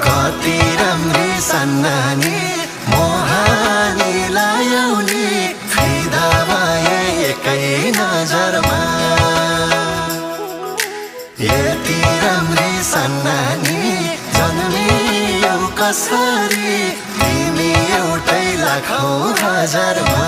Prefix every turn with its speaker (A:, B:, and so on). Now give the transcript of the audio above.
A: कति राम्री सन्नानी मोहानी लायौनी फिदा भए एकै नजरमा यति राम्री सन्नानी जन्मियौ कसरी तिमी एउटै लाखौं हजारमा